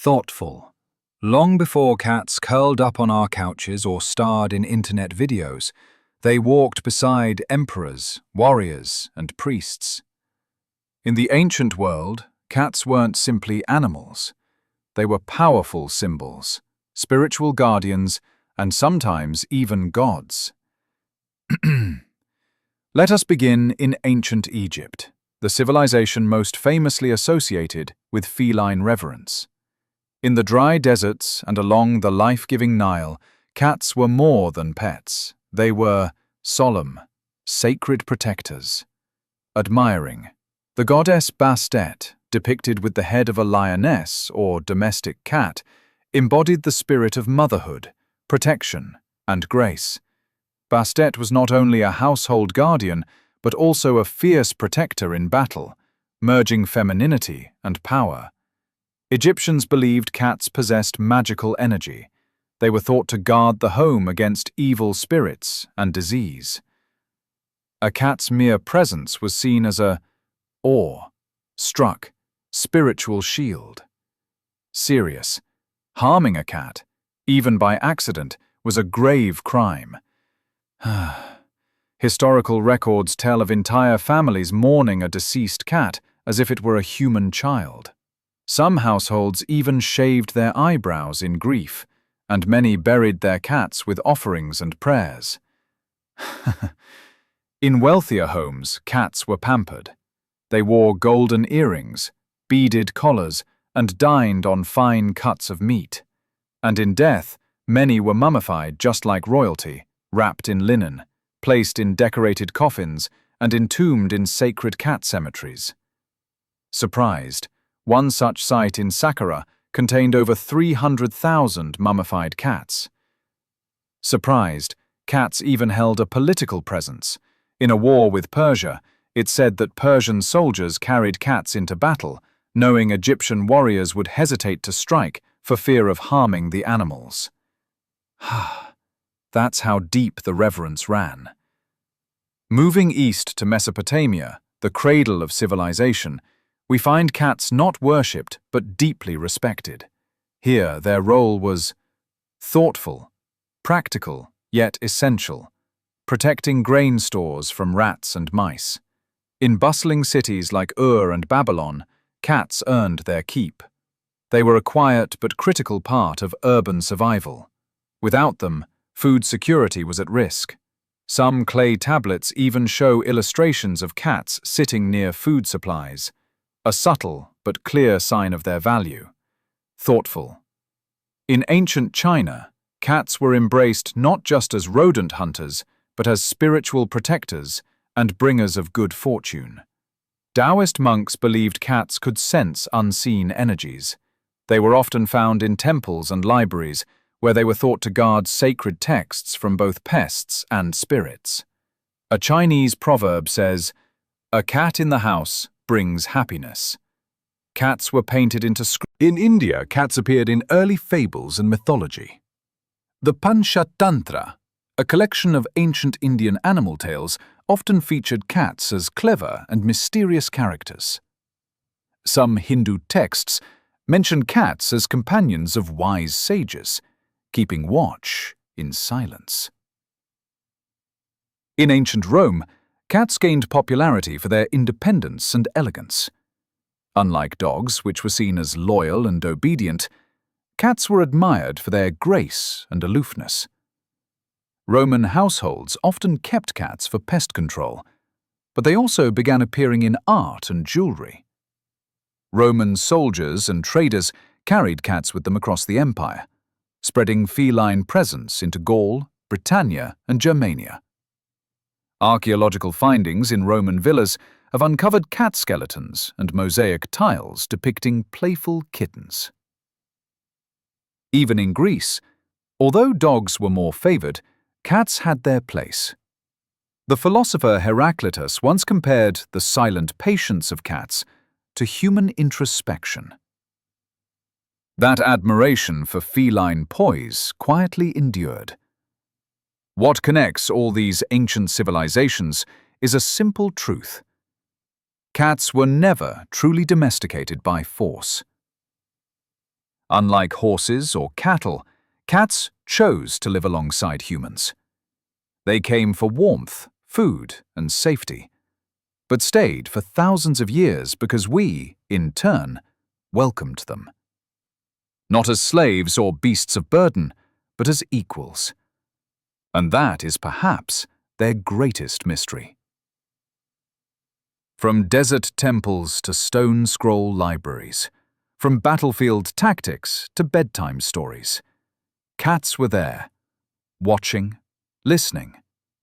Thoughtful. Long before cats curled up on our couches or starred in internet videos, they walked beside emperors, warriors, and priests. In the ancient world, cats weren't simply animals. They were powerful symbols, spiritual guardians, and sometimes even gods. Let us begin in ancient Egypt, the civilization most famously associated with feline reverence. In the dry deserts and along the life-giving Nile, cats were more than pets. They were solemn, sacred protectors. Admiring. The goddess Bastet, depicted with the head of a lioness or domestic cat, embodied the spirit of motherhood, protection, and grace. Bastet was not only a household guardian, but also a fierce protector in battle, merging femininity and power. Egyptians believed cats possessed magical energy. They were thought to guard the home against evil spirits and disease. A cat's mere presence was seen as a awe-struck, spiritual shield. Serious. Harming a cat, even by accident, was a grave crime. Historical records tell of entire families mourning a deceased cat as if it were a human child. Some households even shaved their eyebrows in grief, and many buried their cats with offerings and prayers. In wealthier homes, cats were pampered. They wore golden earrings, beaded collars, and dined on fine cuts of meat. And in death, many were mummified just like royalty, wrapped in linen, placed in decorated coffins, and entombed in sacred cat cemeteries. Surprised, one such site in Saqqara contained over 300,000 mummified cats. Surprised, cats even held a political presence. In a war with Persia, it's said that Persian soldiers carried cats into battle, knowing Egyptian warriors would hesitate to strike for fear of harming the animals. That's how deep the reverence ran. Moving east to Mesopotamia, the cradle of civilization, we find cats not worshipped but deeply respected. Here their role was thoughtful, practical, yet essential, protecting grain stores from rats and mice. In bustling cities like Ur and Babylon, cats earned their keep. They were a quiet but critical part of urban survival. Without them, food security was at risk. Some clay tablets even show illustrations of cats sitting near food supplies, a subtle but clear sign of their value. Thoughtful. In ancient China, cats were embraced not just as rodent hunters, but as spiritual protectors and bringers of good fortune. Taoist monks believed cats could sense unseen energies. They were often found in temples and libraries, where they were thought to guard sacred texts from both pests and spirits. A Chinese proverb says, "A cat in the house brings happiness." Cats were painted into script. In India, cats appeared in early fables and mythology. The Panchatantra, a collection of ancient Indian animal tales, often featured cats as clever and mysterious characters. Some Hindu texts mention cats as companions of wise sages, keeping watch in silence. In ancient Rome, cats gained popularity for their independence and elegance. Unlike dogs, which were seen as loyal and obedient, cats were admired for their grace and aloofness. Roman households often kept cats for pest control, but they also began appearing in art and jewelry. Roman soldiers and traders carried cats with them across the empire, spreading feline presence into Gaul, Britannia, and Germania. Archaeological findings in Roman villas have uncovered cat skeletons and mosaic tiles depicting playful kittens. Even in Greece, although dogs were more favored, cats had their place. The philosopher Heraclitus once compared the silent patience of cats to human introspection. That admiration for feline poise quietly endured. What connects all these ancient civilizations is a simple truth. Cats were never truly domesticated by force. Unlike horses or cattle, cats chose to live alongside humans. They came for warmth, food, and safety, but stayed for thousands of years because we, in turn, welcomed them. Not as slaves or beasts of burden, but as equals. And that is perhaps their greatest mystery. From desert temples to stone scroll libraries, from battlefield tactics to bedtime stories, cats were there, watching, listening,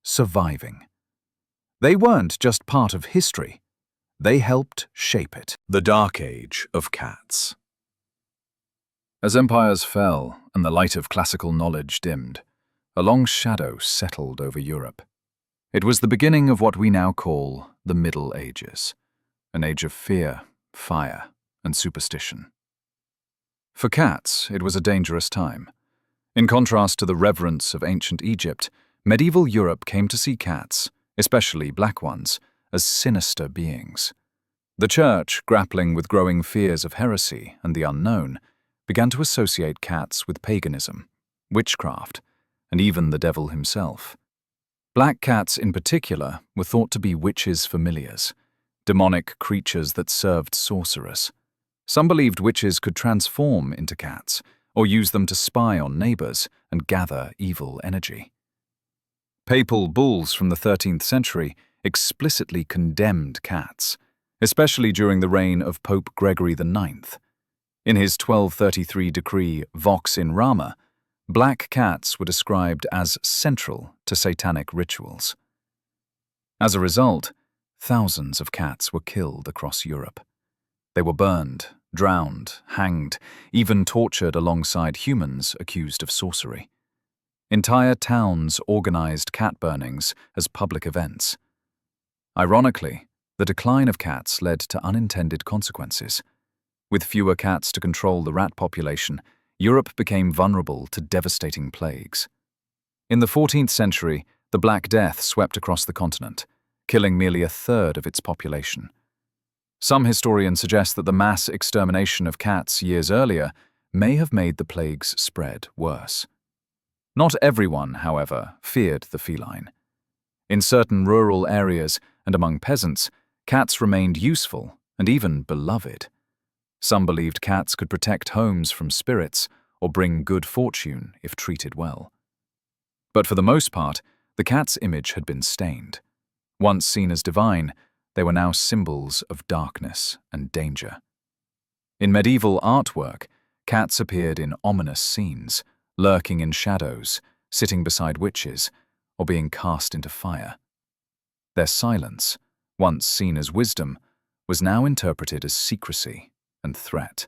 surviving. They weren't just part of history, they helped shape it. The Dark Age of Cats. As empires fell and the light of classical knowledge dimmed, a long shadow settled over Europe. It was the beginning of what we now call the Middle Ages, an age of fear, fire, and superstition. For cats, it was a dangerous time. In contrast to the reverence of ancient Egypt, medieval Europe came to see cats, especially black ones, as sinister beings. The Church, grappling with growing fears of heresy and the unknown, began to associate cats with paganism, witchcraft, and even the devil himself. Black cats in particular were thought to be witches' familiars, demonic creatures that served sorcerers. Some believed witches could transform into cats, or use them to spy on neighbors and gather evil energy. Papal bulls from the 13th century explicitly condemned cats, especially during the reign of Pope Gregory IX. In his 1233 decree Vox in Rama, black cats were described as central to satanic rituals. As a result, thousands of cats were killed across Europe. They were burned, drowned, hanged, even tortured alongside humans accused of sorcery. Entire towns organized cat burnings as public events. Ironically, the decline of cats led to unintended consequences. With fewer cats to control the rat population, Europe became vulnerable to devastating plagues. In the 14th century, the Black Death swept across the continent, killing nearly a third of its population. Some historians suggest that the mass extermination of cats years earlier may have made the plague's spread worse. Not everyone, however, feared the feline. In certain rural areas and among peasants, cats remained useful and even beloved. Some believed cats could protect homes from spirits or bring good fortune if treated well. But for the most part, the cat's image had been stained. Once seen as divine, they were now symbols of darkness and danger. In medieval artwork, cats appeared in ominous scenes, lurking in shadows, sitting beside witches, or being cast into fire. Their silence, once seen as wisdom, was now interpreted as secrecy and threat.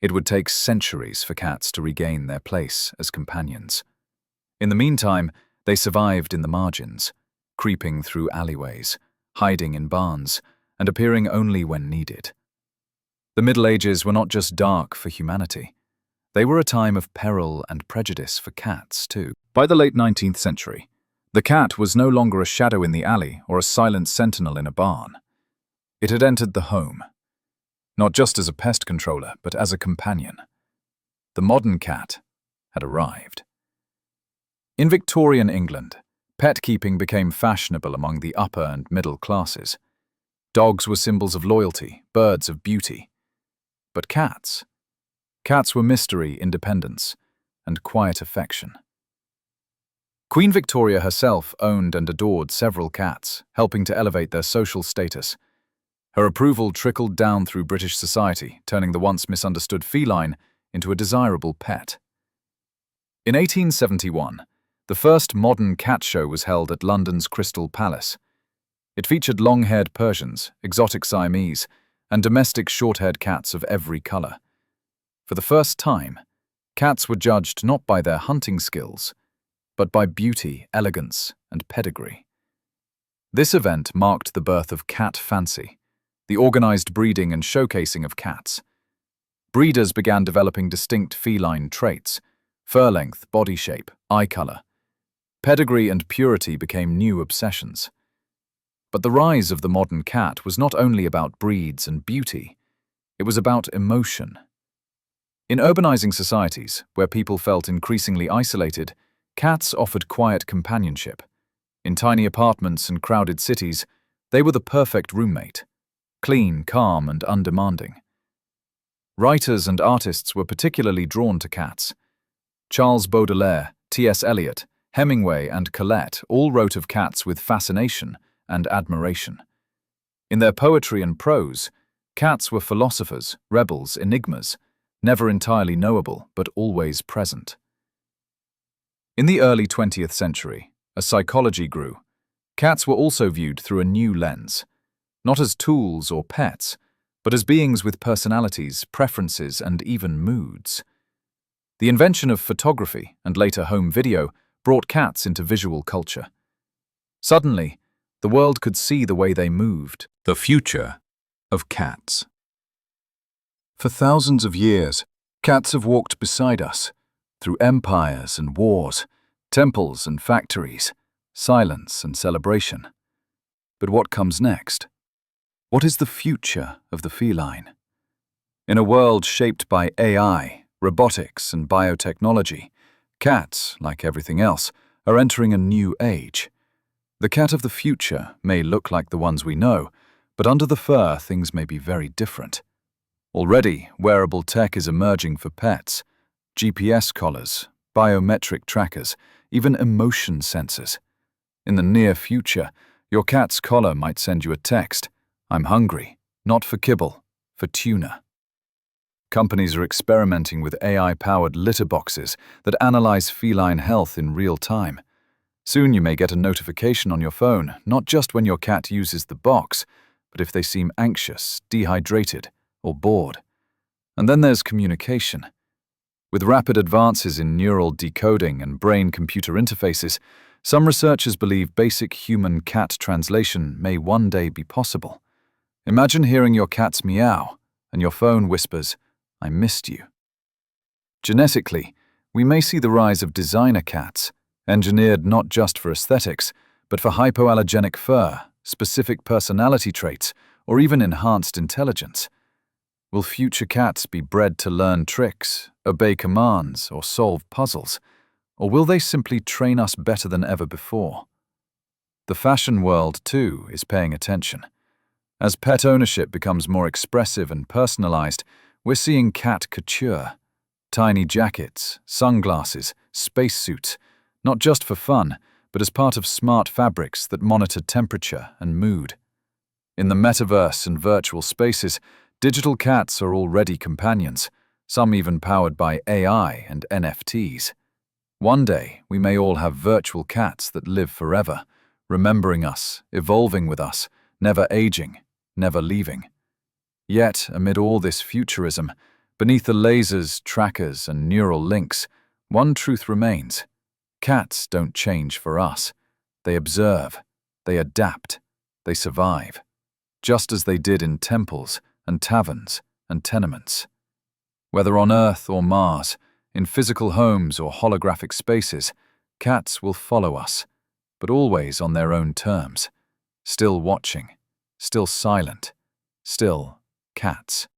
It would take centuries for cats to regain their place as companions. In the meantime, they survived in the margins, creeping through alleyways, hiding in barns, and appearing only when needed. The Middle Ages were not just dark for humanity. They were a time of peril and prejudice for cats, too. By the late 19th century, the cat was no longer a shadow in the alley or a silent sentinel in a barn. It had entered the home, not just as a pest controller, but as a companion. The modern cat had arrived. In Victorian England, pet keeping became fashionable among the upper and middle classes. Dogs were symbols of loyalty, birds of beauty. But cats were mystery, independence, and quiet affection. Queen Victoria herself owned and adored several cats, helping to elevate their social status. Her approval trickled down through British society, turning the once misunderstood feline into a desirable pet. In 1871, the first modern cat show was held at London's Crystal Palace. It featured long-haired Persians, exotic Siamese, and domestic short-haired cats of every color. For the first time, cats were judged not by their hunting skills, but by beauty, elegance, and pedigree. This event marked the birth of cat fancy, the organized breeding and showcasing of cats. Breeders began developing distinct feline traits: fur length, body shape, eye color. Pedigree and purity became new obsessions. But the rise of the modern cat was not only about breeds and beauty, it was about emotion. In urbanizing societies, where people felt increasingly isolated, cats offered quiet companionship. In tiny apartments and crowded cities, they were the perfect roommate, clean, calm, and undemanding. Writers and artists were particularly drawn to cats. Charles Baudelaire, T.S. Eliot, Hemingway, and Colette all wrote of cats with fascination and admiration. In their poetry and prose, cats were philosophers, rebels, enigmas, never entirely knowable but always present. In the early 20th century, as psychology grew, cats were also viewed through a new lens, not as tools or pets, but as beings with personalities, preferences, and even moods. The invention of photography and later home video brought cats into visual culture. Suddenly, the world could see the way they moved. The future of cats. For thousands of years, cats have walked beside us, through empires and wars, temples and factories, silence and celebration. But what comes next? What is the future of the feline? In a world shaped by AI, robotics, and biotechnology, cats, like everything else, are entering a new age. The cat of the future may look like the ones we know, but under the fur things may be very different. Already, wearable tech is emerging for pets. GPS collars, biometric trackers, even emotion sensors. In the near future, your cat's collar might send you a text, "I'm hungry, not for kibble, for tuna." Companies are experimenting with AI-powered litter boxes that analyze feline health in real time. Soon you may get a notification on your phone, not just when your cat uses the box, but if they seem anxious, dehydrated, or bored. And then there's communication. With rapid advances in neural decoding and brain-computer interfaces, some researchers believe basic human-cat translation may one day be possible. Imagine hearing your cat's meow, and your phone whispers, "I missed you." Genetically, we may see the rise of designer cats, engineered not just for aesthetics, but for hypoallergenic fur, specific personality traits, or even enhanced intelligence. Will future cats be bred to learn tricks, obey commands, or solve puzzles? Or will they simply train us better than ever before? The fashion world, too, is paying attention. As pet ownership becomes more expressive and personalized, we're seeing cat couture. Tiny jackets, sunglasses, spacesuits, not just for fun, but as part of smart fabrics that monitor temperature and mood. In the metaverse and virtual spaces, digital cats are already companions, some even powered by AI and NFTs. One day, we may all have virtual cats that live forever, remembering us, evolving with us, never aging, never leaving. Yet, amid all this futurism, beneath the lasers, trackers, and neural links, one truth remains. Cats don't change for us. They observe, they adapt, they survive, just as they did in temples and taverns and tenements. Whether on Earth or Mars, in physical homes or holographic spaces, cats will follow us, but always on their own terms, still watching, still silent, still cats.